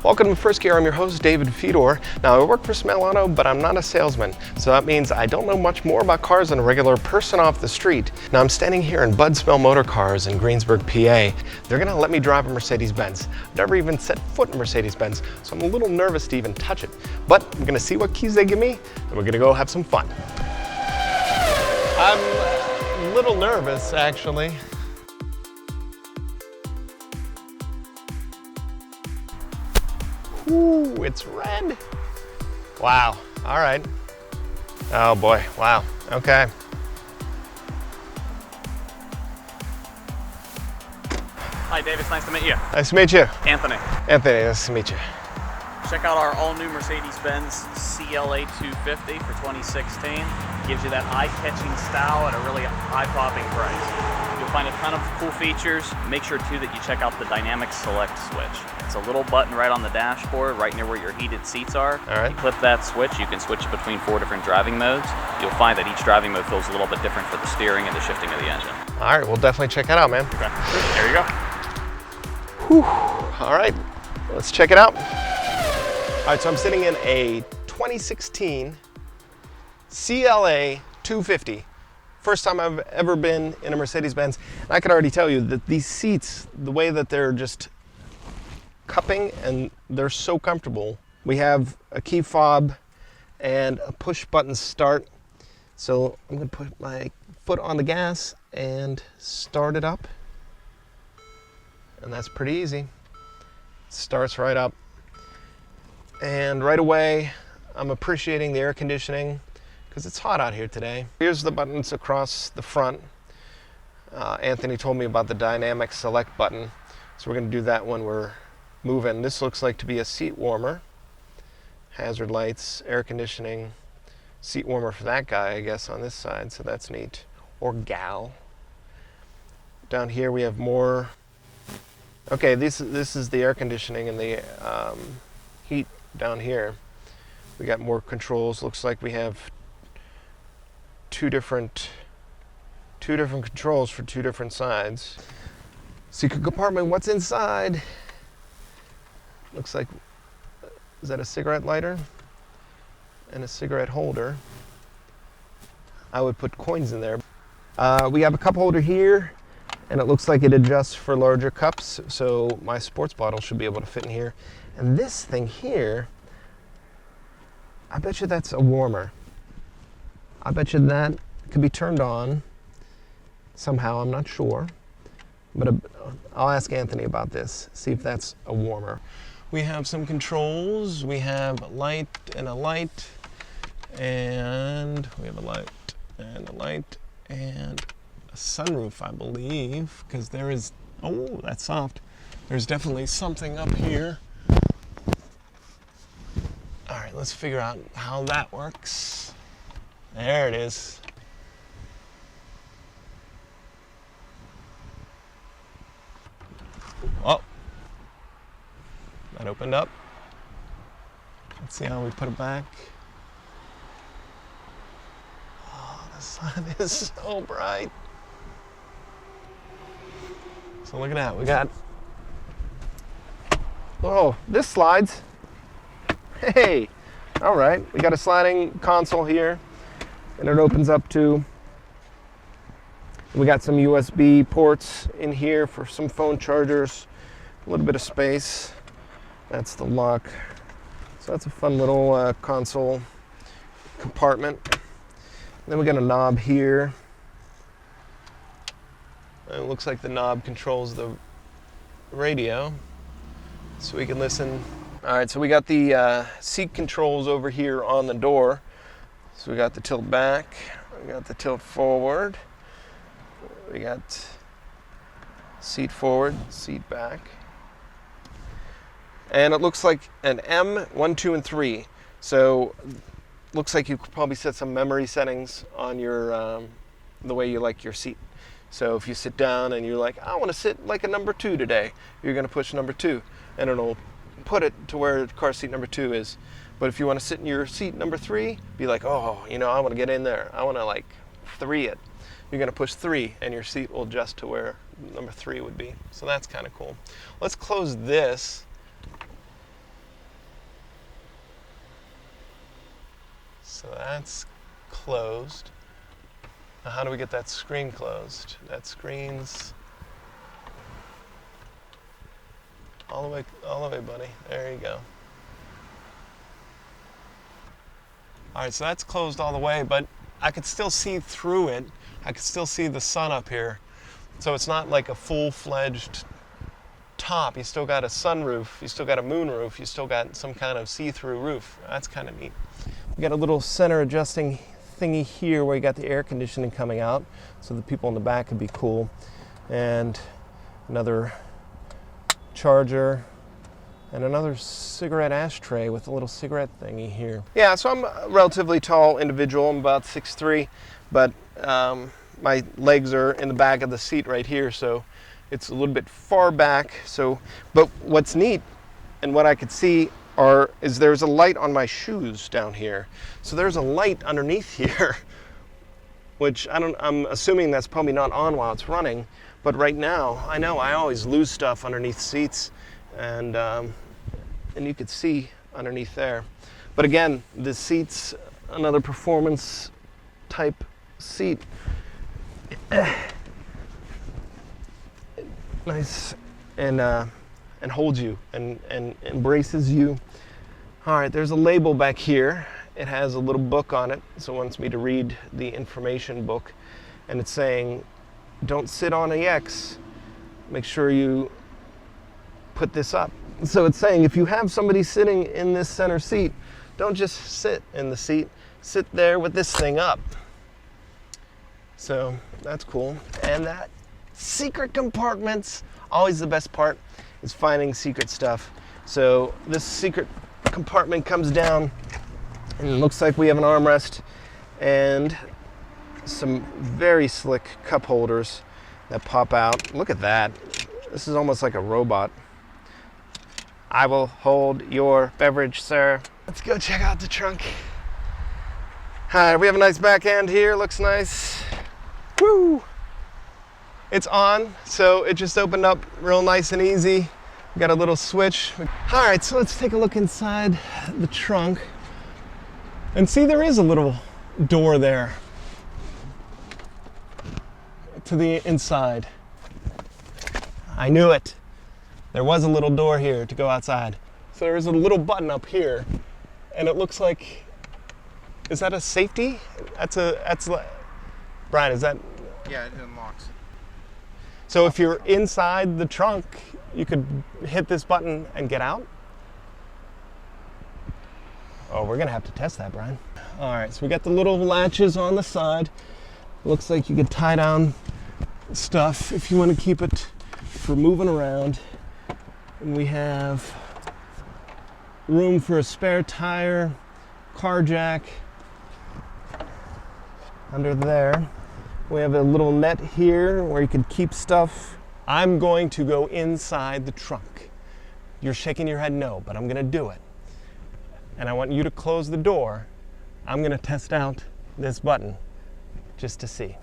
Welcome to First Gear. I'm your host, David Fedor. Now, I work for Smail Auto, but I'm not a salesman, so that means I don't know much more about cars than a regular person off the street. Now, I'm standing here in Bud Smail Motorcars in Greensburg, PA. They're gonna let me drive a Mercedes-Benz. I've never even set foot in a Mercedes-Benz, so I'm a little nervous to even touch it. But I'm gonna see what keys they give me, and we're gonna go have some fun. I'm a little nervous, actually. Ooh, it's red. Wow, all right. Oh boy, wow, okay. Hi Dave, it's nice to meet you. Nice to meet you. Anthony. Anthony, nice to meet you. Check out our all-new Mercedes-Benz CLA250 for 2016. Gives you that eye-catching style at a really eye-popping price. You'll find a ton of cool features. Make sure too that you check out the dynamic select switch. It's a little button right on the dashboard, right near where your heated seats are. All right. You clip that switch, you can switch between 4 different driving modes. You'll find that each driving mode feels a little bit different for the steering and the shifting of the engine. All right, we'll definitely check that out, man. Okay, there you go. Whew. All right, let's check it out. All right, so I'm sitting in a 2016 CLA 250. First time I've ever been in a Mercedes-Benz. And I can already tell you that these seats, the way that they're just cupping and they're so comfortable. We have a key fob and a push button start. So I'm gonna put my foot on the gas and start it up. And that's pretty easy. Starts right up. And right away, I'm appreciating the air conditioning because it's hot out here today. Here's the buttons across the front. Anthony told me about the dynamic select button. So we're gonna do that when we're moving. This looks like to be a seat warmer. Hazard lights, air conditioning, seat warmer for that guy, I guess, on this side, so that's neat. Or gal. Down here we have more. Okay, this is the air conditioning and the heat down here. We got more controls. Looks like we have two different controls for two different sides. Secret compartment, what's inside? Looks like, is that a cigarette lighter? And a cigarette holder. I would put coins in there. We have a cup holder here, and it looks like it adjusts for larger cups, so my sports bottle should be able to fit in here. And this thing here, I bet you that's a warmer. I bet you that could be turned on somehow, I'm not sure. But I'll ask Anthony about this, see if that's a warmer. We have some controls. We have a light, and we have a light, and a sunroof, I believe, because there is, oh, that's soft. There's definitely something up here. All right, let's figure out how that works. There it is. Oh, that opened up. Let's see how we put it back. Oh, the sun is so bright. So look at that, we got, oh, this slides. Hey, all right, we got a sliding console here, and it opens up to, we got some USB ports in here for some phone chargers, a little bit of space. That's the lock. So that's a fun little console compartment. Then we got a knob here. And it looks like the knob controls the radio, so we can listen. All right, so we got the seat controls over here on the door. So we got the tilt back, we got the tilt forward, we got seat forward, seat back. And it looks like an M, 1, 2, and 3. So looks like you could probably set some memory settings on your the way you like your seat. So if you sit down and you're like, I want to sit like a number 2 today, you're going to push number 2, and it'll put it to where car seat number 2 is. But if you want to sit in your seat number 3, be like, oh, you know, I want to get in there. I want to like 3 it. You're going to push 3, and your seat will adjust to where number 3 would be. So that's kind of cool. Let's close this. So that's closed. Now how do we get that screen closed? That screen's all the way, buddy. There you go. All right, so that's closed all the way, but I could still see through it. I could still see the sun up here. So it's not like a full-fledged top. You still got a sunroof, you still got a moonroof, you still got some kind of see-through roof. That's kind of neat. We got a little center adjusting thingy here where you got the air conditioning coming out, so the people in the back could be cool. And another charger, and another cigarette ashtray with a little cigarette thingy here. Yeah, so I'm a relatively tall individual. I'm about 6'3", but my legs are in the back of the seat right here, so it's a little bit far back. So, but what's neat and what I could see is there's a light on my shoes down here. So there's a light underneath here, which I'm assuming that's probably not on while it's running. But right now, I know I always lose stuff underneath seats, and you could see underneath there. But again, the seat's another performance type seat. Nice, and holds you and embraces you. All right, there's a label back here. It has a little book on it, so it wants me to read the information book, and it's saying, don't sit on EX, make sure you put this up. So it's saying if you have somebody sitting in this center seat, don't just sit in the seat, sit there with this thing up. So that's cool. And that secret compartments, always the best part is finding secret stuff. So this secret compartment comes down and it looks like we have an armrest and some very slick cup holders that pop out. Look at that. This is almost like a robot. I will hold your beverage, sir. Let's go check out the trunk. Hi, we have a nice back end here. Looks nice. Woo! It's on, so it just opened up real nice and easy. We got a little switch. All right, so let's take a look inside the trunk. And see, there is a little door there to the inside. I knew it. There was a little door here to go outside. So there's a little button up here, and it looks like, is that a safety? That's Brian, is that? Yeah, it unlocks. So if you're inside the trunk, you could hit this button and get out? Oh, we're gonna have to test that, Brian. All right, so we got the little latches on the side. Looks like you could tie down stuff if you want to keep it for moving around. And we have room for a spare tire, car jack. Under there, we have a little net here where you could keep stuff. I'm going to go inside the trunk. You're shaking your head no, but I'm gonna do it. And I want you to close the door. I'm gonna test out this button just to see.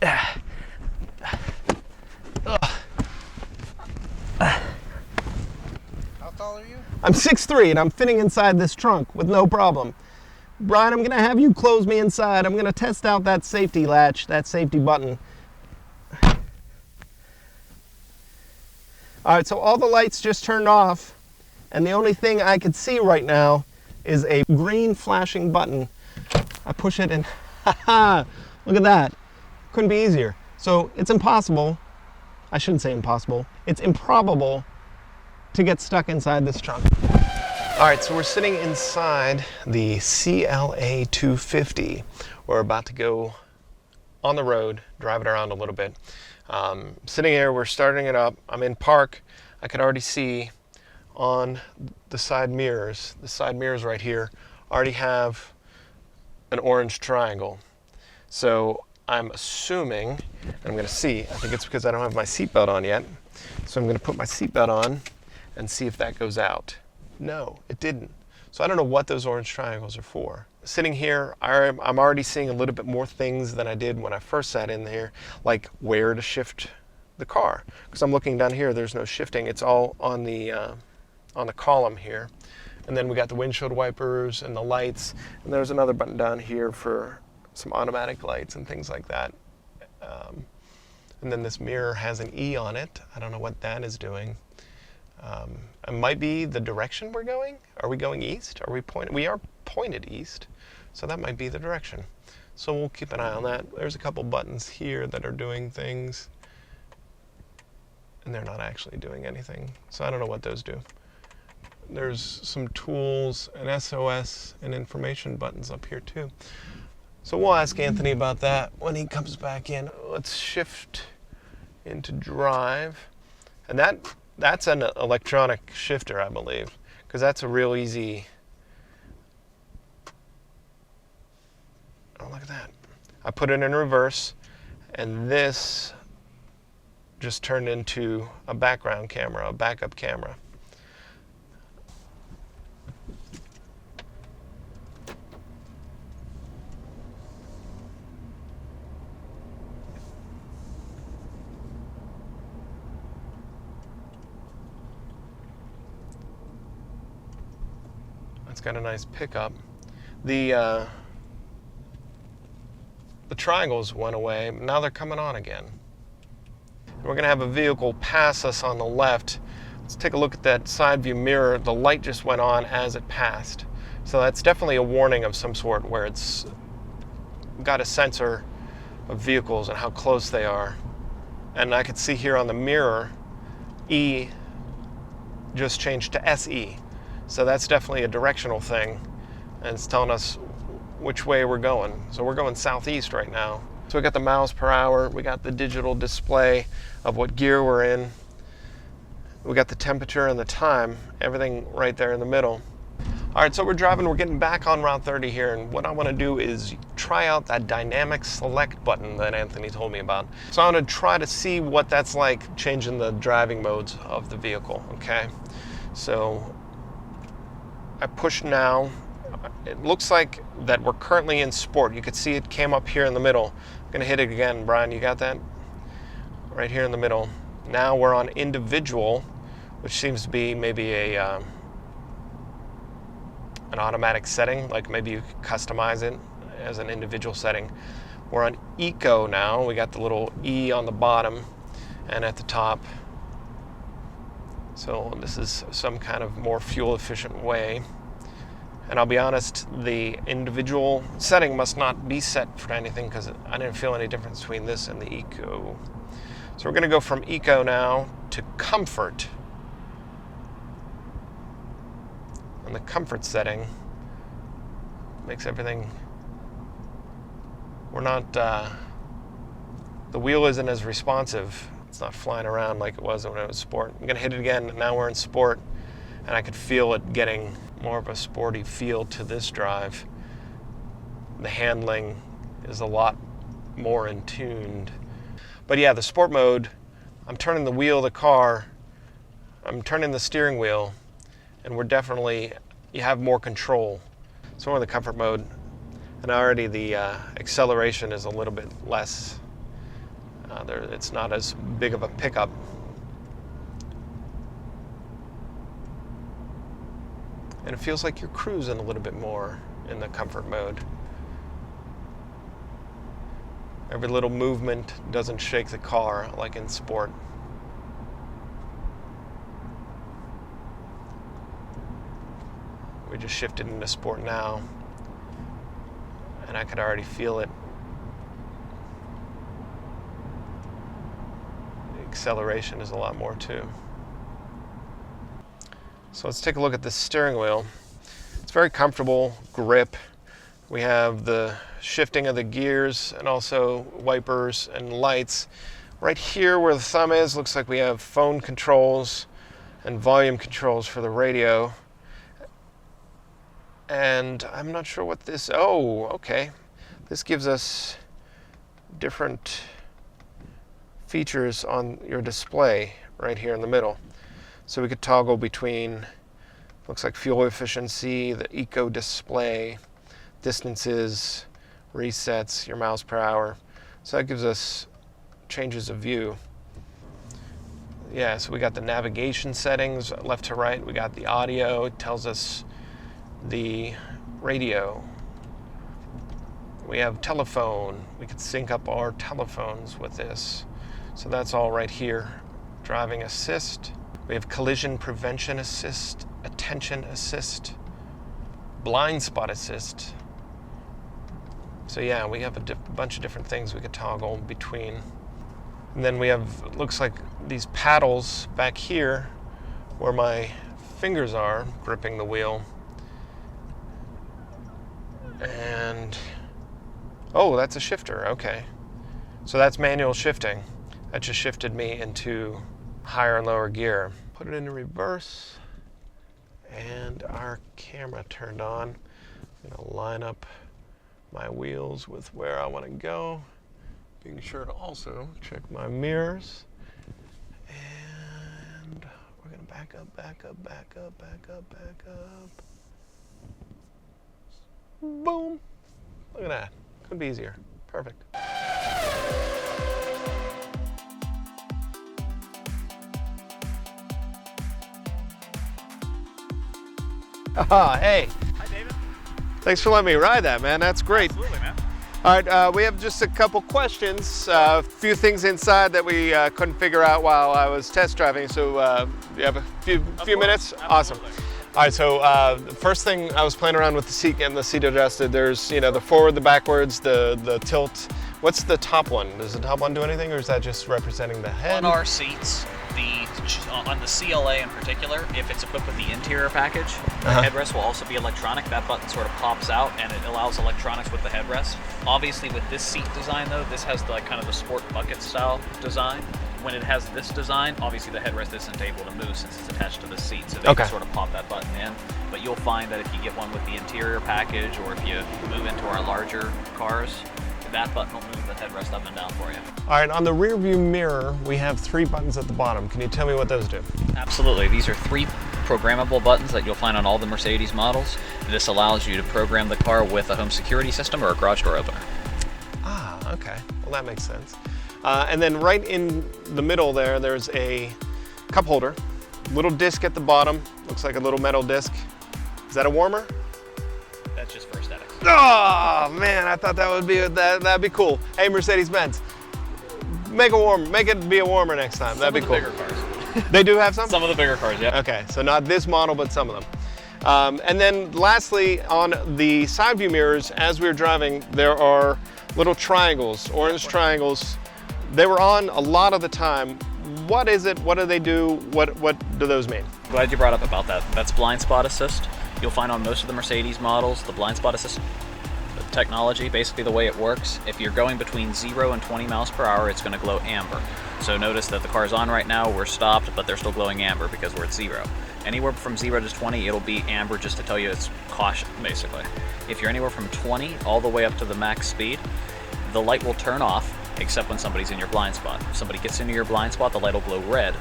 How tall are you? I'm 6'3" and I'm fitting inside this trunk with no problem. Brian, I'm gonna have you close me inside. I'm gonna test out that safety latch, that safety button. All right, so all the lights just turned off, and the only thing I could see right now is a green flashing button. I push it and haha, look at that. Couldn't be easier. So it's impossible, I shouldn't say impossible, it's improbable to get stuck inside this trunk. All right, so we're sitting inside the CLA250. We're about to go on the road, drive it around a little bit. Sitting here, we're starting it up. I'm in park. I could already see on the side mirrors right here, already have an orange triangle. So I'm assuming, I'm gonna see, I think it's because I don't have my seatbelt on yet. So I'm gonna put my seatbelt on and see if that goes out. No, it didn't. So I don't know what those orange triangles are for. Sitting here, I'm already seeing a little bit more things than I did when I first sat in there, like where to shift the car. Because I'm looking down here, there's no shifting. It's all on the column here. And then we got the windshield wipers and the lights. And there's another button down here for some automatic lights and things like that. And then this mirror has an E on it. I don't know what that is doing. It might be the direction we're going. Are we going east? Are we pointed? We are pointed east, so that might be the direction. So we'll keep an eye on that. There's a couple buttons here that are doing things, and they're not actually doing anything. So I don't know what those do. There's some tools, an SOS, and information buttons up here too. So we'll ask Anthony about that when he comes back in. Let's shift into drive. And that's an electronic shifter, I believe, because that's a real easy... Oh, look at that. I put it in reverse, and this just turned into a background camera, a backup camera. It's got a nice pickup. The triangles went away, but now they're coming on again. And we're going to have a vehicle pass us on the left. Let's take a look at that side view mirror. The light just went on as it passed. So that's definitely a warning of some sort where it's got a sensor of vehicles and how close they are. And I could see here on the mirror, E just changed to SE. So that's definitely a directional thing, and it's telling us which way we're going. So we're going southeast right now. So we got the miles per hour, we got the digital display of what gear we're in, we got the temperature and the time, everything right there in the middle. All right, so we're driving, we're getting back on Route 30 here, and what I want to do is try out that dynamic select button that Anthony told me about. So I want to try to see what that's like changing the driving modes of the vehicle, okay? So I push now. It looks like that we're currently in sport. You could see it came up here in the middle. I'm gonna hit it again, Brian, you got that? Right here in the middle. Now we're on individual, which seems to be maybe an automatic setting, like maybe you could customize it as an individual setting. We're on eco now. We got the little E on the bottom and at the top. So this is some kind of more fuel efficient way. And I'll be honest, the individual setting must not be set for anything because I didn't feel any difference between this and the eco. So we're going to go from eco now to comfort. And the comfort setting makes everything, we're not, the wheel isn't as responsive. It's not flying around like it was when it was sport. I'm gonna hit it again, now we're in sport, and I could feel it getting more of a sporty feel to this drive. The handling is a lot more in tuned. But yeah, the sport mode, I'm turning the wheel of the car, I'm turning the steering wheel, and we're definitely, you have more control. So we're in the comfort mode, and already the acceleration is a little bit less. It's not as big of a pickup. And it feels like you're cruising a little bit more in the comfort mode. Every little movement doesn't shake the car like in sport. We just shifted into sport now, and I could already feel it. The acceleration is a lot more too. So let's take a look at the steering wheel. It's very comfortable grip. We have the shifting of the gears and also wipers and lights. Right here where the thumb is, looks like we have phone controls and volume controls for the radio. And I'm not sure what this, oh, okay. This gives us different features on your display right here in the middle. So we could toggle between, looks like fuel efficiency, the eco display, distances, resets, your miles per hour. So that gives us changes of view. Yeah, so we got the navigation settings left to right. We got the audio. It tells us the radio. We have telephone. We could sync up our telephones with this. So that's all right here. Driving assist. We have collision prevention assist, attention assist, blind spot assist. So yeah, we have a bunch of different things we could toggle between. And then we have, looks like these paddles back here where my fingers are gripping the wheel. And, oh, that's a shifter, okay. So that's manual shifting. That just shifted me into higher and lower gear. Put it into reverse, and our camera turned on. I'm gonna line up my wheels with where I want to go. Being sure to also check my mirrors. And we're gonna back up, back up, back up, back up, back up. Boom. Look at that. Couldn't be easier. Perfect. Ah, hey. Hi, David. Thanks for letting me ride that, man. That's great. Absolutely, man. All right, we have just a couple questions. A few things inside that we couldn't figure out while I was test driving. So you have a few minutes? Absolutely. Awesome. All right, so the first thing, I was playing around with the seat, getting the seat adjusted. There's, you know, the forward, the backwards, the tilt. What's the top one? Does the top one do anything, or is that just representing the head? On our seats, on the CLA in particular, if it's equipped with the interior package, the headrest will also be electronic. That button sort of pops out and it allows electronics with the headrest. Obviously with this seat design though, this has the kind of the sport bucket style design. When it has this design, obviously the headrest isn't able to move since it's attached to the seat, so they can sort of pop that button in. But you'll find that if you get one with the interior package, or if you move into our larger cars, that button will move the headrest up and down for you. All right, on the rear view mirror, we have 3 buttons at the bottom. Can you tell me what those do? Absolutely. These are 3 programmable buttons that you'll find on all the Mercedes models. This allows you to program the car with a home security system or a garage door opener. Ah, okay. Well, that makes sense. And then right in the middle there, there's a cup holder. Little disc at the bottom. Looks like a little metal disc. Is that a warmer? That's just for aesthetics. Oh man, I thought that would be that'd be cool. Hey, Mercedes-Benz, make it be a warmer next time. That'd be cool. Some of the bigger cars. They do have some? Some of the bigger cars, yeah. Okay, so not this model, but some of them. And then lastly, on the side view mirrors, as we were driving, there are little triangles, orange triangles. They were on a lot of the time. What is it? What do they do? What do those mean? Glad you brought up about that. That's blind spot assist. You'll find on most of the Mercedes models, the blind spot assist technology, basically the way it works, if you're going between 0 and 20 miles per hour, it's going to glow amber. So notice that the car's on right now, we're stopped, but they're still glowing amber because we're at 0. Anywhere from 0 to 20, it'll be amber just to tell you it's caution, basically. If you're anywhere from 20 all the way up to the max speed, the light will turn off, except when somebody's in your blind spot. If somebody gets into your blind spot, the light will glow red.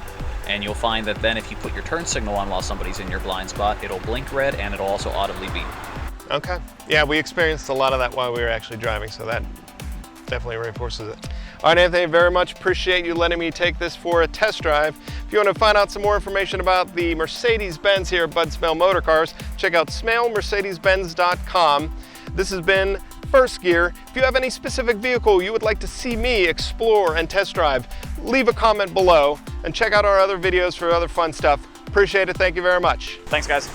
And you'll find that then if you put your turn signal on while somebody's in your blind spot, it'll blink red and it'll also audibly beep. Okay. Yeah, we experienced a lot of that while we were actually driving, so that definitely reinforces it. All right, Anthony, very much appreciate you letting me take this for a test drive. If you want to find out some more information about the Mercedes-Benz here at Bud Smail Motorcars, check out smailmercedesbenz.com. This has been First Gear. If you have any specific vehicle you would like to see me explore and test drive, leave a comment below and check out our other videos for other fun stuff. Appreciate it. Thank you very much. Thanks, guys.